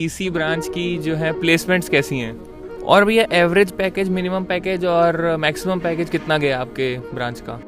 इसी ब्रांच की जो है प्लेसमेंट्स कैसी हैं, और भैया एवरेज पैकेज, मिनिमम पैकेज और मैक्सिमम पैकेज कितना गया आपके ब्रांच का?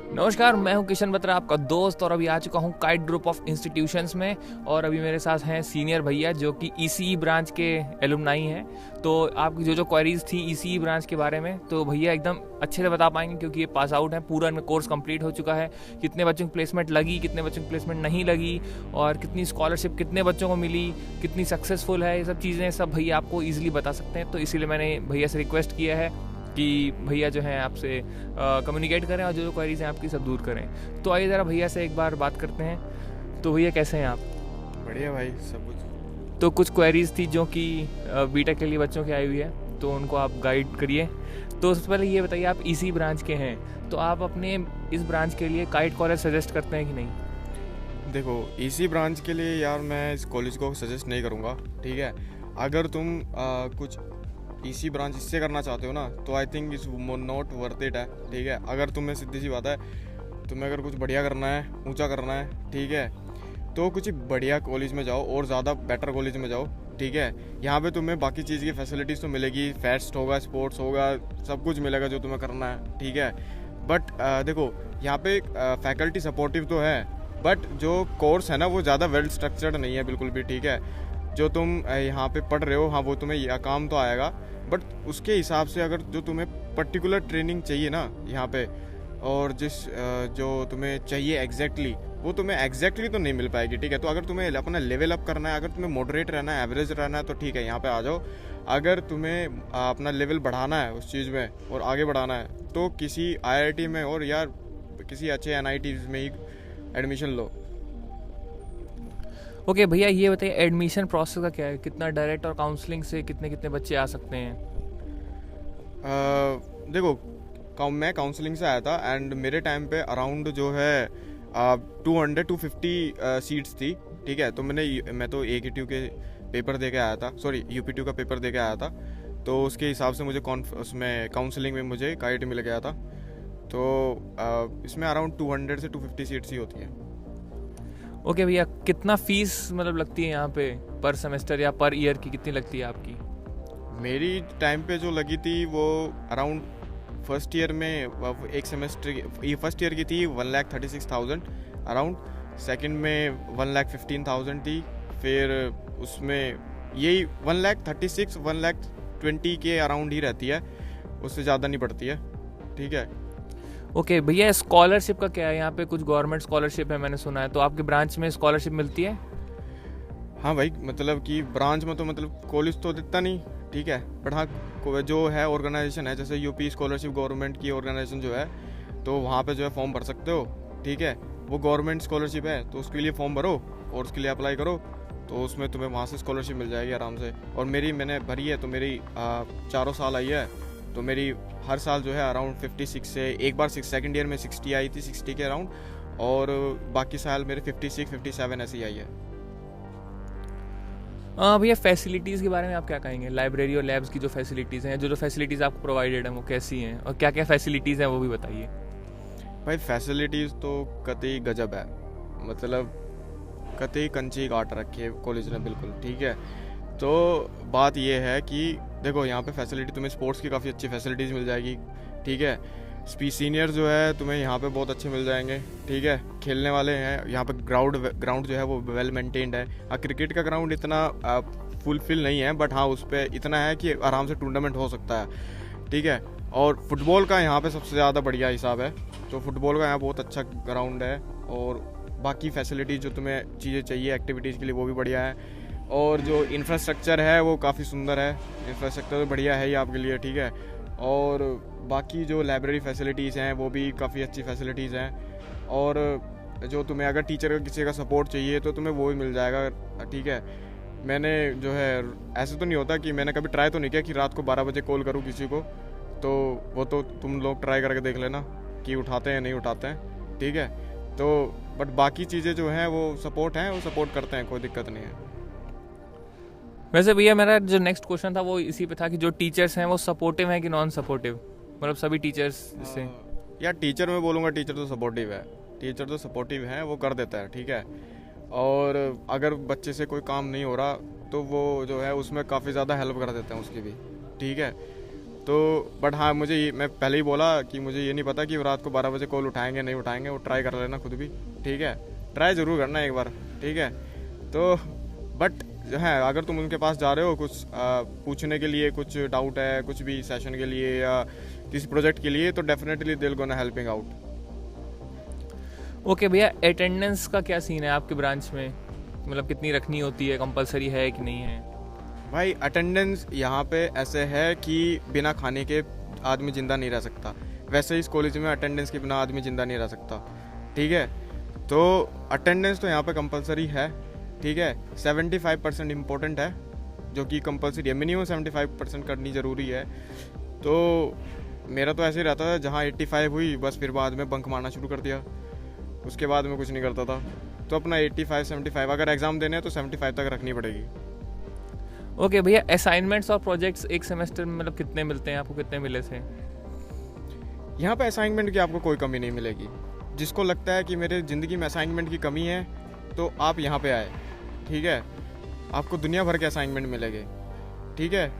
नमस्कार, मैं हूं किशन बत्रा, आपका दोस्त, और अभी आ चुका हूं काइट ग्रुप ऑफ इंस्टीट्यूशंस में। और अभी मेरे साथ हैं सीनियर भैया जो कि ईसीई ब्रांच के एलुमनाई हैं। तो आपकी जो जो क्वेरीज थी ईसीई ब्रांच के बारे में, तो भैया एकदम अच्छे से बता पाएंगे क्योंकि ये पास आउट है, पूरा इनमें कोर्स कंप्लीट हो चुका है। कितने बच्चों की प्लेसमेंट लगी, कितने बच्चों की प्लेसमेंट नहीं लगी, और कितनी स्कॉलरशिप कितने बच्चों को मिली, कितनी सक्सेसफुल है, ये सब चीज़ें सब भैया आपको ईजिली बता सकते हैं। तो इसीलिए मैंने भैया से रिक्वेस्ट किया है कि भैया जो हैं आपसे कम्युनिकेट करें और जो जो क्वेरीज हैं आपकी सब दूर करें। तो आइए ज़रा भैया से एक बार बात करते हैं। तो भैया कैसे हैं आप? बढ़िया भाई, सब कुछ। तो कुछ क्वेरीज थी जो कि बीटेक के लिए बच्चों की आई हुई है, तो उनको आप गाइड करिए। तो सबसे पहले ये बताइए, आप इसी ब्रांच के हैं, तो आप अपने इस ब्रांच के लिए काइट कॉलेज सजेस्ट करते हैं कि नहीं? देखो, इसी ब्रांच के लिए यार मैं इस कॉलेज को सजेस्ट नहीं करूँगा, ठीक है। अगर तुम कुछ इसी ब्रांच इससे करना चाहते हो ना, तो आई थिंक इस नॉट वर्थ इट है, ठीक है। अगर तुम्हें सीधी सी बात है, तुम्हें अगर कुछ बढ़िया करना है, ऊंचा करना है, ठीक है, तो कुछ बढ़िया कॉलेज में जाओ और ज़्यादा बेटर कॉलेज में जाओ, ठीक है। यहाँ पे तुम्हें बाकी चीज़ की फैसिलिटीज़ तो मिलेगी, फेस्ट होगा, स्पोर्ट्स होगा, सब कुछ मिलेगा जो तुम्हें करना है, ठीक है। बट देखो, यहाँ पे फैकल्टी सपोर्टिव तो है, बट जो कोर्स है ना वो ज़्यादा वेल स्ट्रक्चर्ड नहीं है बिल्कुल भी, ठीक है। जो तुम यहाँ पे पढ़ रहे हो, हाँ वो तुम्हें यह काम तो आएगा, बट उसके हिसाब से अगर जो तुम्हें पर्टिकुलर ट्रेनिंग चाहिए ना यहाँ पे, और जो तुम्हें चाहिए एग्जैक्टली, वो तुम्हें एग्जैक्टली तो नहीं मिल पाएगी, ठीक है। तो अगर तुम्हें अपना लेवल अप करना है, अगर तुम्हें मॉडरेट रहना है, एवरेज रहना है, तो ठीक है, यहाँ पे आ जाओ। अगर तुम्हें अपना लेवल बढ़ाना है उस चीज़ में और आगे बढ़ाना है, तो किसी IIT में और यार किसी अच्छे NIT में ही एडमिशन लो। ओके भैया, ये बताइए एडमिशन प्रोसेस का क्या है, कितना डायरेक्ट और काउंसलिंग से कितने कितने बच्चे आ सकते हैं? देखो, मैं काउंसलिंग से आया था, एंड मेरे टाइम पे अराउंड जो है 250 सीट्स थी, ठीक है। तो मैं तो AKTU के पेपर दे के आया था, सॉरी UPTU का पेपर दे के आया था, तो उसके हिसाब से मुझे उसमें काउंसलिंग में मुझे काइट मिल गया था। तो इसमें अराउंड 200 से 250 सीट्स ही होती हैं। ओके भैया, कितना फीस मतलब लगती है यहाँ पे पर सेमेस्टर या पर ईयर की, कितनी लगती है आपकी? मेरी टाइम पे जो लगी थी वो अराउंड फर्स्ट ईयर में, एक सेमेस्टर ये फर्स्ट ईयर की थी 1,36,000 अराउंड, सेकंड में 1,15,000 थी, फिर उसमें यही 1,36,000 1,20,000 के अराउंड ही रहती है, उससे ज़्यादा नहीं पड़ती है, ठीक है। ओके भैया, स्कॉलरशिप का क्या है? यहाँ पे कुछ गवर्नमेंट स्कॉलरशिप है मैंने सुना है, तो आपके ब्रांच में स्कॉलरशिप मिलती है? हाँ भाई, मतलब कि ब्रांच में तो मतलब कॉलेज तो देता नहीं, ठीक है, बट हाँ जो है ऑर्गेनाइजेशन है, जैसे यूपी स्कॉलरशिप गवर्नमेंट की ऑर्गेनाइजेशन जो है, तो वहाँ पे जो है फॉर्म भर सकते हो, ठीक है। वो गवर्नमेंट स्कॉलरशिप है, तो उसके लिए फॉर्म भरो और उसके लिए अप्लाई करो, तो उसमें तुम्हें वहाँ से स्कॉलरशिप मिल जाएगी आराम से। और मैंने भरी है, तो मेरी 4 साल आई है, तो मेरी हर साल जो है अराउंड 56 से, एक बार सेकेंड ईयर में 60 आई थी, 60 के अराउंड, और बाकी साल मेरे 56 57 ऐसी आई है। भैया, फैसिलिटीज़ के बारे में आप क्या कहेंगे? लाइब्रेरी और लैब्स की जो फैसिलिटीज़ हैं, जो जो फैसिलिटीज़ आपको प्रोवाइडेड हैं, वो कैसी हैं, और क्या क्या फैसिलिटीज़ हैं वो भी बताइए। भाई फैसिलिटीज़ तो कतई गजब है, मतलब कतई कंची काट रखी है कॉलेज ने बिल्कुल, ठीक है। तो बात ये है कि देखो, यहाँ पे फैसिलिटी तुम्हें स्पोर्ट्स की काफ़ी अच्छी फैसिलिटीज़ मिल जाएगी, ठीक है। सीनियर जो है तुम्हें यहाँ पे बहुत अच्छे मिल जाएंगे, ठीक है। खेलने वाले हैं यहाँ पे, ग्राउंड जो है वो वेल मेंटेन्ड है। हाँ, क्रिकेट का ग्राउंड इतना फुलफिल नहीं है, बट हाँ उस पर इतना है कि आराम से टूर्नामेंट हो सकता है, ठीक है। और फुटबॉल का यहाँ पे सबसे ज़्यादा बढ़िया हिसाब है, तो फुटबॉल का यहाँ बहुत अच्छा ग्राउंड है, और बाकी फैसिलिटीज़ जो तुम्हें चीज़ें चाहिए एक्टिविटीज़ के लिए वो भी बढ़िया है। और जो इंफ्रास्ट्रक्चर है वो काफ़ी सुंदर है, इंफ्रास्ट्रक्चर तो बढ़िया है ही आपके लिए, ठीक है। और बाकी जो लाइब्रेरी फैसिलिटीज़ हैं वो भी काफ़ी अच्छी फैसिलिटीज़ हैं, और जो तुम्हें अगर टीचर का किसी का सपोर्ट चाहिए तो तुम्हें वो भी मिल जाएगा, ठीक है। मैंने जो है, ऐसे तो नहीं होता कि मैंने कभी ट्राई तो नहीं किया कि रात को 12 बजे कॉल करूँ किसी को, तो वो तो तुम लोग ट्राई करके देख लेना कि उठाते हैं नहीं उठाते हैं, ठीक है। तो बट बाकी चीज़ें जो हैं वो सपोर्ट हैं, वो सपोर्ट करते हैं, कोई दिक्कत नहीं है। वैसे भैया, मेरा जो नेक्स्ट क्वेश्चन था वो इसी पे था कि जो टीचर्स हैं वो सपोर्टिव हैं कि नॉन सपोर्टिव, मतलब सभी टीचर्स से? यार टीचर मैं बोलूँगा, टीचर तो सपोर्टिव है, टीचर तो सपोर्टिव है, वो कर देता है, ठीक है। और अगर बच्चे से कोई काम नहीं हो रहा तो वो जो है उसमें काफ़ी ज़्यादा हेल्प कर देते हैं उसकी भी, ठीक है। तो बट हाँ, मैं पहले ही बोला कि मुझे ये नहीं पता कि रात को 12 बजे कॉल उठाएंगे नहीं उठाएंगे, वो ट्राई कर लेना खुद भी, ठीक है। ट्राई ज़रूर करना एक बार, ठीक है। तो बट है, अगर तुम उनके पास जा रहे हो कुछ पूछने के लिए, कुछ डाउट है कुछ भी सेशन के लिए या किसी प्रोजेक्ट के लिए, तो definitely they will gonna helping out. Okay भैया, अटेंडेंस का क्या सीन है आपके ब्रांच में? मतलब कितनी रखनी होती है, कंपलसरी है कि नहीं है? भाई अटेंडेंस यहाँ पे ऐसे है कि बिना खाने के आदमी ज़िंदा नहीं रह सकता। वैसे इस कॉलेज में अटेंडेंस के बिना आदमी ज़िंदा नहीं रह सकता, ठीक है। तो अटेंडेंस तो यहाँ पे कंपलसरी है, ठीक है। 75% इम्पोर्टेंट है, जो कि कंपलसरी है, मिनिमम 75% करनी ज़रूरी है। तो मेरा तो ऐसे ही रहता था, जहाँ 85 हुई बस फिर बाद में बंक मारना शुरू कर दिया, उसके बाद में कुछ नहीं करता था। तो अपना 85-75 अगर एग्ज़ाम देने हैं तो 75 तक रखनी पड़ेगी। ओके भैया, असाइनमेंट्स और प्रोजेक्ट्स एक सेमेस्टर में मतलब कितने मिलते हैं आपको, कितने मिले थे? यहाँ पे असाइनमेंट की आपको कोई कमी नहीं मिलेगी। जिसको लगता है कि मेरे ज़िंदगी में असाइनमेंट की कमी है तो आप यहाँ पे आए, ठीक है। आपको दुनिया भर के असाइनमेंट मिलेंगे, ठीक है।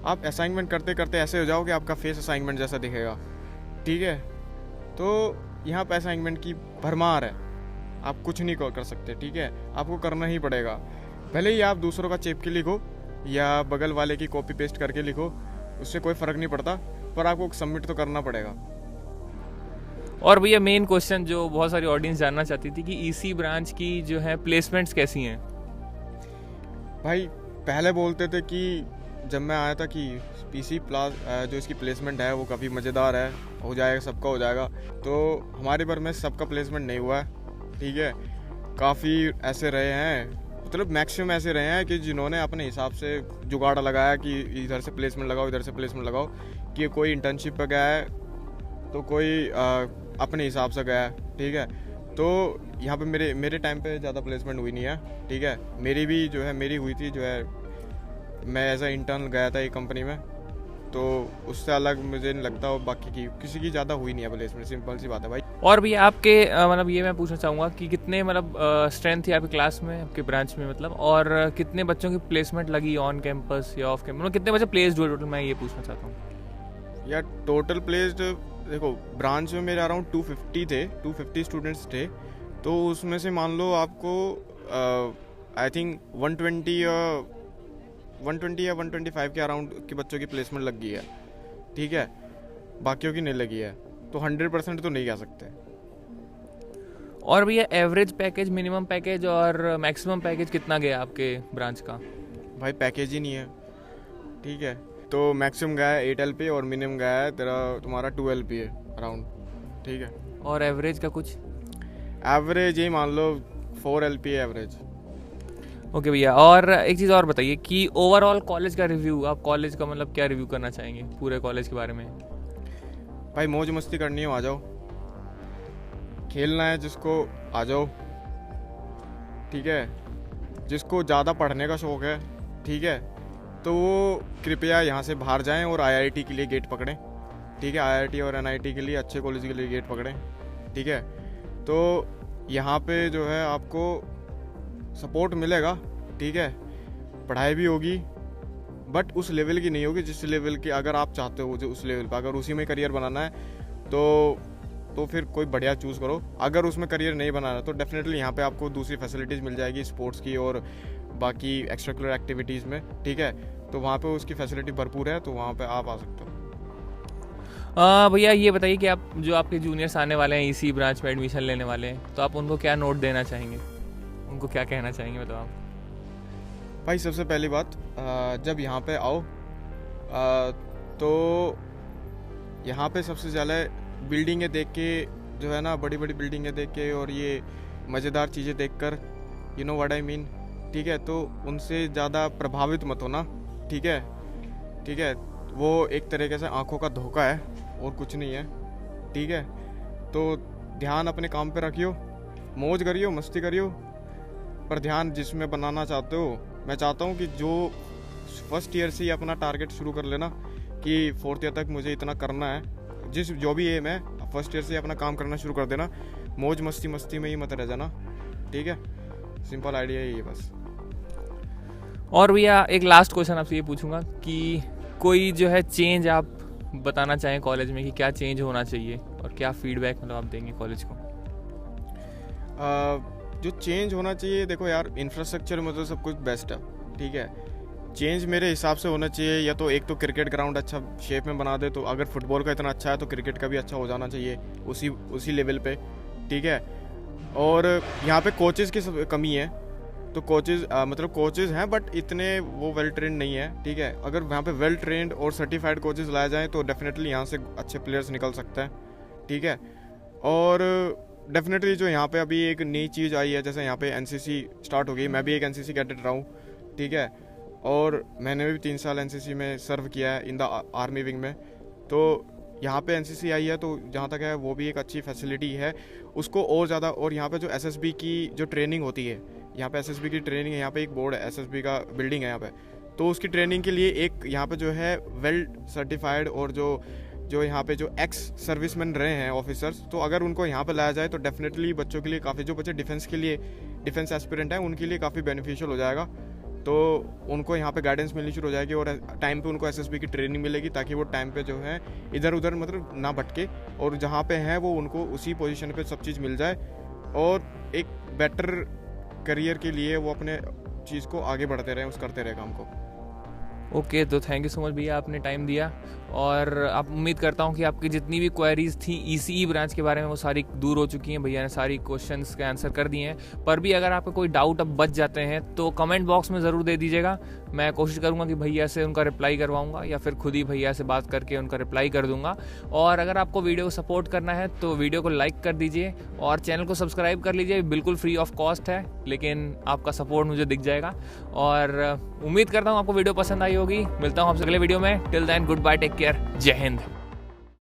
आप असाइनमेंट करते करते ऐसे हो जाओगे आपका फेस असाइनमेंट जैसा दिखेगा, ठीक है। तो यहाँ पे असाइनमेंट की भरमार है, आप कुछ नहीं कर सकते, ठीक है। आपको करना ही पड़ेगा, भले ही आप दूसरों का चेप के लिखो या बगल वाले की कॉपी पेस्ट करके लिखो, उससे कोई फ़र्क नहीं पड़ता, पर आपको सबमिट तो करना पड़ेगा। और भैया मेन क्वेश्चन जो बहुत सारी ऑडियंस जानना चाहती थी कि ईसी ब्रांच की जो है प्लेसमेंट्स कैसी हैं? भाई पहले बोलते थे कि जब मैं आया था कि पीसी प्लास जो इसकी प्लेसमेंट है वो काफ़ी मज़ेदार है, हो जाएगा सबका हो जाएगा। तो हमारे बार में सबका प्लेसमेंट नहीं हुआ है, ठीक है। काफ़ी ऐसे रहे हैं, मतलब मैक्सिमम ऐसे रहे हैं कि जिन्होंने अपने हिसाब से जुगाड़ लगाया कि इधर से प्लेसमेंट लगाओ इधर से प्लेसमेंट लगाओ, कि कोई इंटर्नशिप पे गया है तो कोई अपने हिसाब से गया है, ठीक है। तो यहाँ पे मेरे टाइम पे ज़्यादा प्लेसमेंट हुई नहीं है, ठीक है। मेरी भी जो है मेरी हुई थी, जो है मैं एज अ इंटर्न गया था एक कंपनी में, तो उससे अलग मुझे नहीं लगता, और बाकी की किसी की ज़्यादा हुई नहीं है प्लेसमेंट, सिंपल सी बात है भाई। और भैया आपके मतलब ये मैं पूछना चाहूँगा कि कितने मतलब स्ट्रेंथ थी आपकी क्लास में, आपके ब्रांच में मतलब, और कितने बच्चों की प्लेसमेंट लगी ऑन कैंपस या ऑफ कैंपस, मतलब कितने बच्चे प्लेस्ड हुए टोटल, मैं ये पूछना चाहता हूँ। यार टोटल प्लेस्ड देखो, ब्रांच में मेरे अराउंड 250 थे, 250 स्टूडेंट्स थे। तो उसमें से मान लो आपको आई थिंक 120 या 125 के अराउंड के बच्चों की प्लेसमेंट लग गई है, ठीक है। बाकियों की नहीं लगी है, तो 100% तो नहीं कह सकते। और भैया एवरेज पैकेज, मिनिमम पैकेज और मैक्सिमम पैकेज कितना गया आपके ब्रांच का? भाई पैकेज ही नहीं है, ठीक है। तो मैक्सिमम गया है 8 LP और मिनिमम गया है तुम्हारा 2 LP है अराउंड, ठीक है। और एवरेज का कुछ? एवरेज ही मान लो 4 LP है एवरेज। ओके भैया, और एक चीज़ और बताइए कि ओवरऑल कॉलेज का रिव्यू, आप कॉलेज का मतलब क्या रिव्यू करना चाहेंगे पूरे कॉलेज के बारे में? भाई मौज मस्ती करनी हो आ जाओ, खेलना है जिसको आ जाओ, ठीक है। जिसको ज़्यादा पढ़ने का शौक़ है, ठीक है, तो वो कृपया यहाँ से बाहर जाएं और IIT के लिए गेट पकड़ें, ठीक है। IIT और NIT के लिए, अच्छे कॉलेज के लिए गेट पकड़ें, ठीक है। तो यहाँ पे जो है आपको सपोर्ट मिलेगा, ठीक है। पढ़ाई भी होगी, बट उस लेवल की नहीं होगी जिस लेवल की अगर आप चाहते हो, जो उस लेवल पर अगर उसी में करियर बनाना है तो फिर कोई बढ़िया चूज़ करो। अगर उसमें करियर नहीं बनाना तो डेफिनेटली यहाँ पे आपको दूसरी फैसिलिटीज़ मिल जाएगी स्पोर्ट्स की और बाकी एक्स्ट्रा करिकुलर एक्टिविटीज़ में, ठीक है। तो वहाँ पे उसकी फैसिलिटी भरपूर है, तो वहाँ पे आप आ सकते हो। भैया ये बताइए कि आप जो आपके जूनियर्स आने वाले हैं इसी ब्रांच में एडमिशन लेने वाले हैं, तो आप उनको क्या नोट देना चाहेंगे, उनको क्या कहना चाहेंगे मतलब आप? भाई सबसे पहली बात, जब यहाँ पे आओ तो यहाँ पे सबसे ज़्यादा बिल्डिंगें देख के जो है ना, बड़ी बड़ी बिल्डिंगें देख के और ये मज़ेदार चीज़ें देखकर, you know what I mean, ठीक है। तो उनसे ज़्यादा प्रभावित मत होना, ठीक है, ठीक है। वो एक तरीके से आंखों का धोखा है और कुछ नहीं है, ठीक है। तो ध्यान अपने काम पे रखियो, मौज करियो, मस्ती करियो, पर ध्यान जिसमें बनाना चाहते हो, मैं चाहता हूँ कि जो फर्स्ट ईयर से ही अपना टारगेट शुरू कर लेना कि 4th ईयर तक मुझे इतना करना है, जो भी एम है फर्स्ट ईयर से अपना काम करना शुरू कर देना। मौज मस्ती में ही मत रह जाना, ठीक है। सिंपल आइडिया है ये बस। और भैया एक लास्ट क्वेश्चन आपसे ये पूछूंगा कि कोई जो है चेंज आप बताना चाहें कॉलेज में कि क्या चेंज होना चाहिए और क्या फीडबैक मतलब आप देंगे कॉलेज को? जो चेंज होना चाहिए, देखो यार इंफ्रास्ट्रक्चर में तो सब कुछ बेस्ट है, ठीक है। चेंज मेरे हिसाब से होना चाहिए या तो एक तो क्रिकेट ग्राउंड अच्छा शेप में बना दे, तो अगर फुटबॉल का इतना अच्छा है तो क्रिकेट का भी अच्छा हो जाना चाहिए उसी लेवल पे, ठीक है। और यहाँ पे कोचेज़ की कमी है, तो मतलब कोचेज़ हैं बट इतने वो वेल ट्रेंड नहीं है, ठीक है। अगर वहाँ पे वेल ट्रेंड और सर्टिफाइड कोचेज़ लाए जाएँ तो डेफिनेटली यहाँ से अच्छे प्लेयर्स निकल सकते हैं, ठीक है। और डेफिनेटली जो यहाँ पे अभी एक नई चीज़ आई है, जैसे यहाँ पे एनसीसी स्टार्ट हो गई, मैं भी एक एनसीसी कैडेट रहा हूँ, ठीक है। और मैंने भी 3 साल एनसीसी में सर्व किया है इन द आर्मी विंग में। तो यहाँ पे एनसीसी आई है, तो जहाँ तक है वो भी एक अच्छी फैसिलिटी है उसको और ज़्यादा। और यहाँ पे जो एसएसबी की जो ट्रेनिंग होती है, यहाँ पे एसएसबी की ट्रेनिंग है, यहाँ पे एक बोर्ड है एसएसबी का बिल्डिंग है यहाँ पे, तो उसकी ट्रेनिंग के लिए एक यहाँ पे जो है वेल सर्टिफाइड और जो यहाँ पे जो एक्स सर्विसमैन रहे हैं ऑफिसर्स, तो अगर उनको यहाँ पे लाया जाए तो डेफिनेटली बच्चों के लिए काफ़ी, जो बच्चे डिफेंस एस्पिरेंट हैं उनके लिए काफ़ी बेनिफिशियल हो जाएगा। तो उनको यहाँ पे गाइडेंस मिलनी शुरू हो जाएगी और टाइम पे उनको एसएसबी की ट्रेनिंग मिलेगी, ताकि वो टाइम पे जो है इधर उधर मतलब ना भटके, और जहाँ पे हैं वो उनको उसी पोजीशन पे सब चीज़ मिल जाए और एक बेटर करियर के लिए वो अपने चीज़ को आगे बढ़ते रहें, करते रहे काम को। ओके, तो थैंक यू सो मच भैया, आपने टाइम दिया। और आप उम्मीद करता हूँ कि आपकी जितनी भी क्वेरीज थी ईसीई ब्रांच के बारे में वो सारी दूर हो चुकी हैं। भैया ने सारी क्वेश्चंस के आंसर कर दिए हैं, पर भी अगर आपका कोई डाउट अब बच जाते हैं तो कमेंट बॉक्स में ज़रूर दे दीजिएगा। मैं कोशिश करूँगा कि भैया से उनका रिप्लाई करवाऊँगा या फिर खुद ही भैया से बात करके उनका रिप्लाई कर दूँगा। और अगर आपको वीडियो को सपोर्ट करना है तो वीडियो को लाइक कर दीजिए और चैनल को सब्सक्राइब कर लीजिए, बिल्कुल फ्री ऑफ कॉस्ट है, लेकिन आपका सपोर्ट मुझे दिख जाएगा। और उम्मीद करता हूँ आपको वीडियो पसंद आई होगी। मिलता हूँ आपसे अगले वीडियो में। Till then good bye, take care, Jai Hind.